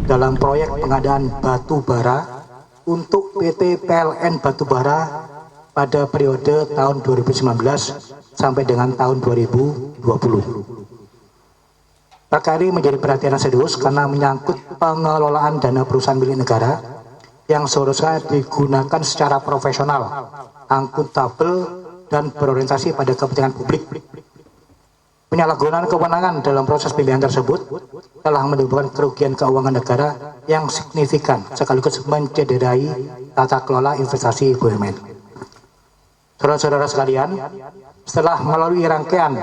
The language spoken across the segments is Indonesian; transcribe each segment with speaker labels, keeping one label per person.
Speaker 1: dalam proyek pengadaan batu bara untuk PT PLN Batubara pada periode tahun 2019 sampai dengan tahun 2020. Perkara ini menjadi perhatian serius karena menyangkut pengelolaan dana perusahaan milik negara yang seharusnya digunakan secara profesional, akuntabel, dan berorientasi pada kepentingan publik. Penyalahgunaan kewenangan dalam proses pilihan tersebut telah menimbulkan kerugian keuangan negara yang signifikan sekaligus mencederai tata kelola investasi BUMN. Saudara-saudara sekalian, setelah melalui rangkaian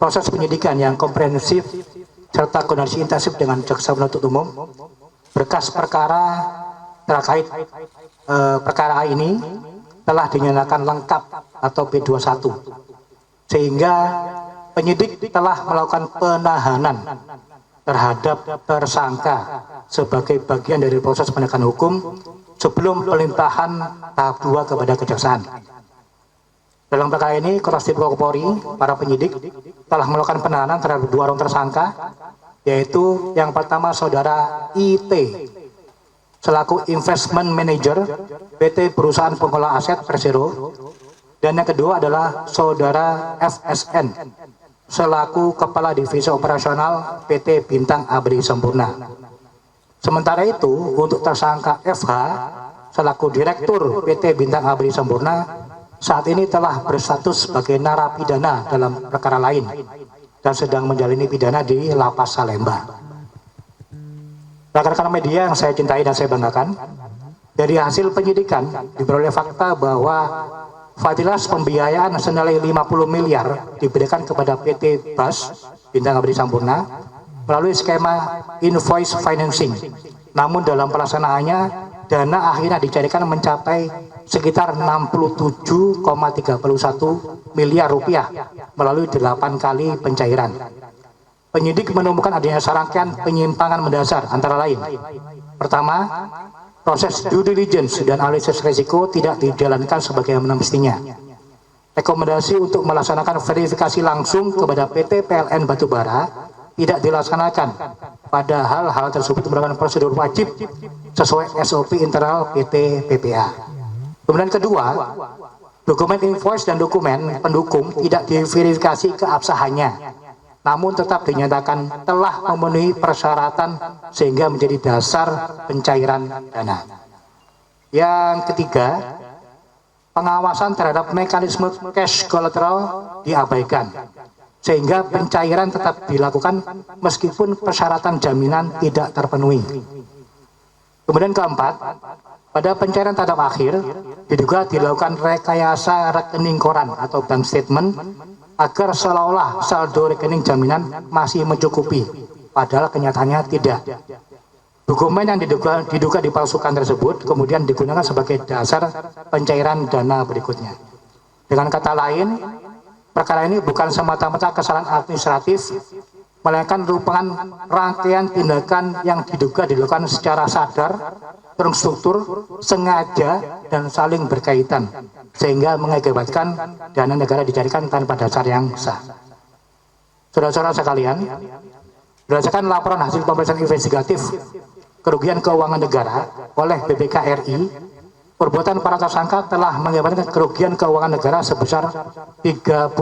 Speaker 1: proses penyidikan yang komprehensif serta koordinasi intensif dengan jaksa penuntut umum, berkas perkara terkait perkara ini telah dinyatakan lengkap atau P21, sehingga penyidik telah melakukan penahanan terhadap tersangka sebagai bagian dari proses penegakan hukum sebelum pelimpahan tahap 2 kepada kejaksaan. Dalam perkara ini, Korps Polri, para penyidik telah melakukan penahanan terhadap 2 orang tersangka, yaitu yang pertama saudara IT selaku Investment Manager PT Perusahaan Pengelola Aset Persero, dan yang kedua adalah saudara FSN selaku Kepala Divisi Operasional PT Bintang Abri Sempurna. Sementara itu, untuk tersangka FH selaku Direktur PT Bintang Abri Sempurna saat ini telah berstatus sebagai narapidana dalam perkara lain dan sedang menjalani pidana di Lapas Salemba. Rekan-rekan media yang saya cintai dan saya banggakan, dari hasil penyidikan diperoleh fakta bahwa fasilitas pembiayaan senilai 50 miliar diberikan kepada PT BAS Bintang Abri Sempurna melalui skema invoice financing. Namun dalam pelaksanaannya dana akhirnya dicarikan mencapai sekitar 67,31 miliar rupiah melalui 8 kali pencairan. Penyidik menemukan adanya serangkaian penyimpangan mendasar antara lain. Pertama, proses due diligence dan analisis risiko tidak dijalankan sebagaimana mestinya. Rekomendasi untuk melaksanakan verifikasi langsung kepada PT PLN Batubara tidak dilaksanakan, padahal hal tersebut merupakan prosedur wajib sesuai SOP internal PT PPA. Kemudian kedua, dokumen invoice dan dokumen pendukung tidak diverifikasi keabsahannya, namun tetap dinyatakan telah memenuhi persyaratan sehingga menjadi dasar pencairan dana. Yang ketiga, pengawasan terhadap mekanisme cash collateral diabaikan, sehingga pencairan tetap dilakukan meskipun persyaratan jaminan tidak terpenuhi. Kemudian keempat, pada pencairan tahap akhir diduga dilakukan rekayasa rekening koran atau bank statement agar seolah-olah saldo rekening jaminan masih mencukupi, padahal kenyataannya tidak. Dokumen yang diduga dipalsukan tersebut kemudian digunakan sebagai dasar pencairan dana berikutnya. Dengan kata lain, perkara ini bukan semata-mata kesalahan administratif, melainkan merupakan rangkaian tindakan yang diduga dilakukan secara sadar, terstruktur, sengaja, dan saling berkaitan, sehingga mengakibatkan dana negara dicarikan tanpa dasar yang sah. Saudara-saudara sekalian, berdasarkan laporan hasil pemeriksaan investigatif kerugian keuangan negara oleh BPK RI, perbuatan para tersangka telah mengakibatkan kerugian keuangan negara sebesar 38,9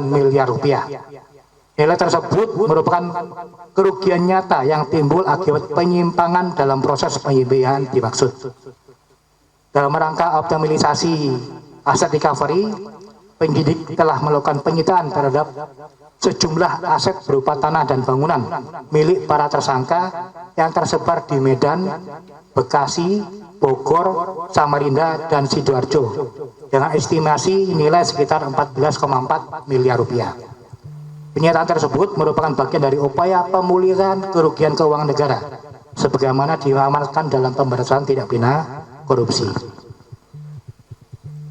Speaker 1: miliar rupiah. Nilai tersebut merupakan kerugian nyata yang timbul akibat penyimpangan dalam proses pembiayaan dimaksud. Dalam rangka optimalisasi aset recovery, penyidik telah melakukan penyitaan terhadap sejumlah aset berupa tanah dan bangunan milik para tersangka yang tersebar di Medan, Bekasi, Bogor, Samarinda, dan Sidoarjo dengan estimasi nilai sekitar 14,4 miliar rupiah. Penyitaan tersebut merupakan bagian dari upaya pemulihan kerugian keuangan negara sebagaimana diamanatkan dalam pemberantasan tindak pidana korupsi.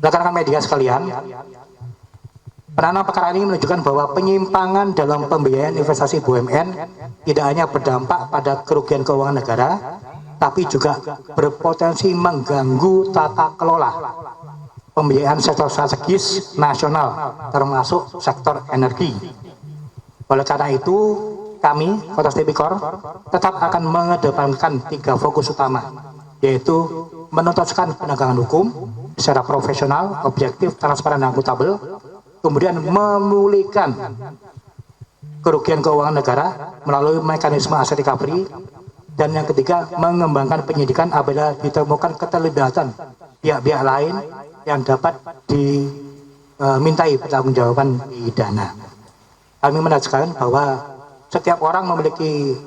Speaker 1: Rekan-rekan media sekalian, penanganan perkara ini menunjukkan bahwa penyimpangan dalam pembiayaan investasi BUMN tidak hanya berdampak pada kerugian keuangan negara, tapi juga berpotensi mengganggu tata kelola pembiayaan sektor strategis nasional, termasuk sektor energi. Oleh karena itu, kami, Kotas Tipikor, tetap akan mengedepankan 3 fokus utama, yaitu menuntaskan penegakan hukum secara profesional, objektif, transparan, dan akuntabel, kemudian memulihkan kerugian keuangan negara melalui mekanisme aset recovery, dan yang ketiga, mengembangkan penyidikan apabila ditemukan keterlibatan pihak-pihak lain yang dapat dimintai pertanggungjawaban pidana. Kami menegaskan bahwa setiap orang memiliki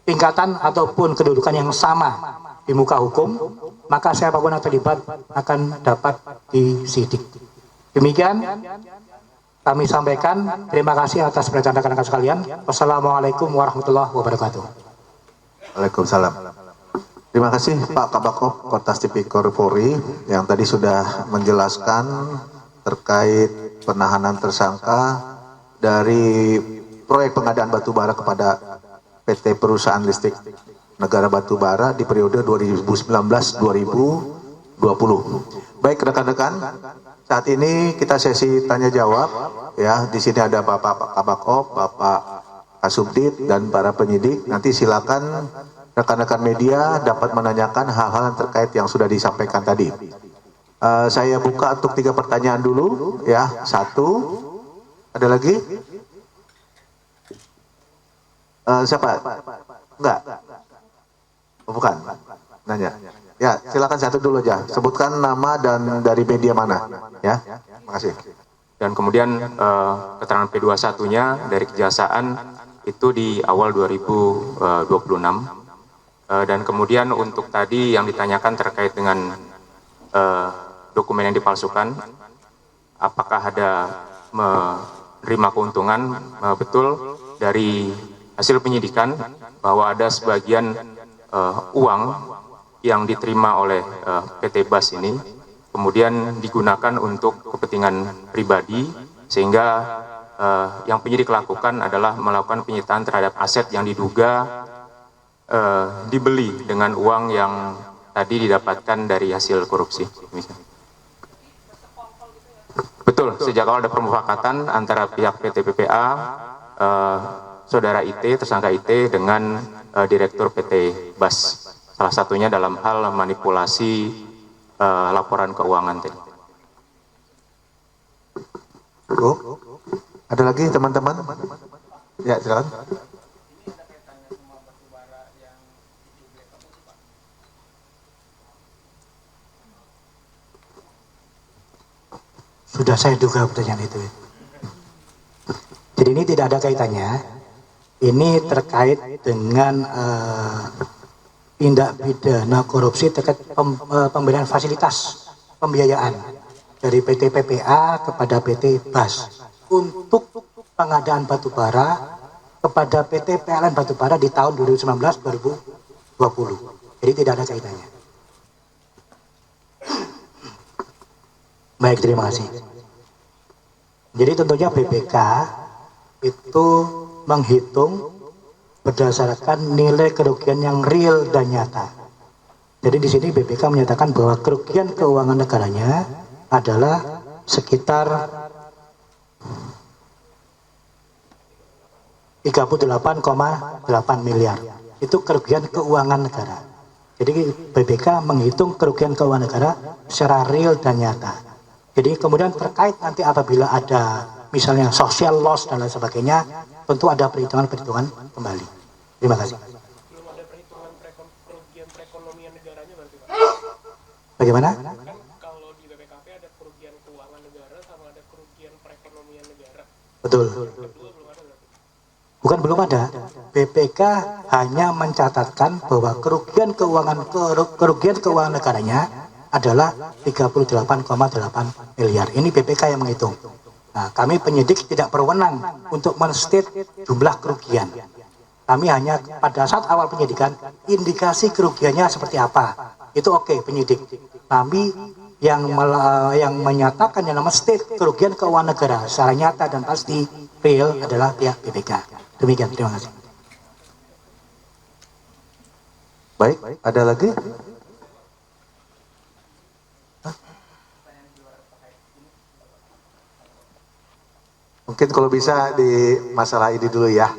Speaker 1: tingkatan ataupun kedudukan yang sama di muka hukum, maka siapapun yang terlibat akan dapat disidik. Demikian kami sampaikan. Terima kasih atas perhatian rekan-rekan sekalian. Wassalamualaikum warahmatullahi wabarakatuh.
Speaker 2: Waalaikumsalam. Terima kasih Pak Kabako Kotas Tipikor Polri yang tadi sudah menjelaskan terkait penahanan tersangka dari proyek pengadaan batubara kepada PT Perusahaan Listrik Negara Batubara di periode 2019-2020. Baik rekan-rekan, saat ini kita sesi tanya jawab ya. Di sini ada Bapak Kabako, Bapak Kasubdit dan para penyidik. Nanti silakan rekan-rekan media dapat menanyakan hal-hal yang terkait yang sudah disampaikan tadi. Saya buka untuk 3 pertanyaan dulu ya. 1, ada lagi? Siapa? Enggak? Oh, bukan? Nanya. Ya, silakan 1 dulu aja. Sebutkan nama dan dari media mana. Ya, terima kasih.
Speaker 3: Dan kemudian keterangan P21-nya dari Kejaksaan itu di awal 2026. Dan kemudian untuk tadi yang ditanyakan terkait dengan dokumen yang dipalsukan, apakah ada menerima keuntungan? Betul, dari hasil penyidikan bahwa ada sebagian uang yang diterima oleh PT BAS ini kemudian digunakan untuk kepentingan pribadi, sehingga yang penyidik lakukan adalah melakukan penyitaan terhadap aset yang diduga dibeli dengan uang yang tadi didapatkan dari hasil korupsi. Betul, sejak awal ada permufakatan antara pihak PT PPA, saudara IT, tersangka IT dengan direktur PT BAS. Salah satunya dalam hal manipulasi laporan keuangan tadi.
Speaker 2: Ada lagi teman-teman? Ya, silakan.
Speaker 1: Sudah saya duga pertanyaan itu. Jadi ini tidak ada kaitannya. Ini terkait dengan tindak pidana korupsi terkait pemberian fasilitas pembiayaan dari PT PPA kepada PT BAS untuk pengadaan batubara kepada PT PLN Batubara di tahun 2019-2020. Jadi tidak ada kaitannya. Baik, terima kasih. Jadi tentunya BPK itu menghitung berdasarkan nilai kerugian yang real dan nyata. Jadi di sini BPK menyatakan bahwa kerugian keuangan negaranya adalah sekitar 38,8 miliar. Itu kerugian keuangan negara. Jadi BPK menghitung kerugian keuangan negara secara real dan nyata. Jadi kemudian terkait nanti apabila ada misalnya social loss dan lain sebagainya, tentu ada perhitungan-perhitungan kembali. Terima kasih.
Speaker 4: Belum ada perhitungan kerugian perekonomian negaranya berarti Pak?
Speaker 1: Bagaimana?
Speaker 4: Kan kalau di BPKP ada kerugian keuangan negara sama ada kerugian perekonomian negara.
Speaker 1: Betul.
Speaker 4: Kedua belum ada berarti?
Speaker 1: Bukan belum ada. BPK hanya mencatatkan bahwa kerugian keuangan negaranya adalah 38,8 miliar. Ini BPK yang menghitung. Nah, kami penyidik tidak berwenang untuk men-state jumlah kerugian. Kami hanya pada saat awal penyidikan, indikasi kerugiannya seperti apa. Itu oke, penyidik. Kami yang menyatakan yang nama state kerugian keuangan negara secara nyata dan pasti real adalah pihak BPK. Demikian, terima kasih.
Speaker 2: Baik, ada lagi? Mungkin kalau bisa di masalah ini dulu ya.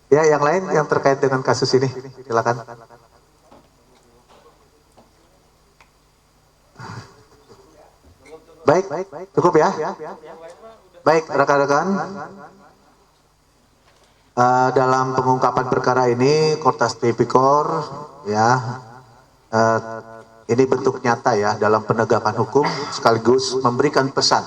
Speaker 2: Ya, yang lain yang terkait dengan kasus ini, silakan. Baik, cukup ya. Baik, rekan-rekan. Dalam pengungkapan perkara ini, Kortas Tipikor, ya, ini bentuk nyata ya dalam penegakan hukum, sekaligus memberikan pesan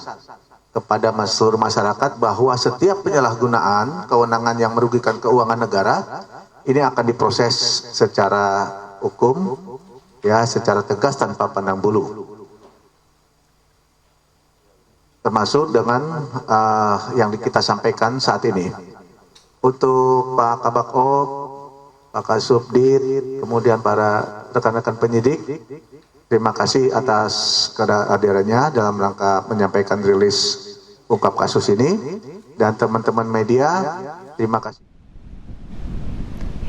Speaker 2: kepada seluruh masyarakat bahwa setiap penyalahgunaan kewenangan yang merugikan keuangan negara ini akan diproses secara hukum, ya, secara tegas tanpa pandang bulu. Termasuk dengan yang kita sampaikan saat ini. Untuk Pak Kabak Op, Pak Kasubdit, kemudian para rekan-rekan penyidik, terima kasih atas kehadirannya dalam rangka menyampaikan rilis ungkap kasus ini. Dan teman-teman media, terima kasih.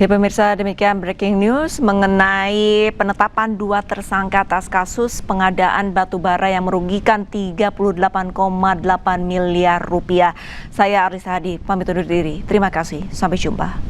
Speaker 5: Ya pemirsa, demikian breaking news mengenai penetapan 2 tersangka atas kasus pengadaan batubara yang merugikan 38,8 miliar rupiah. Saya Arisa Hadi, pamit undur diri. Terima kasih, sampai jumpa.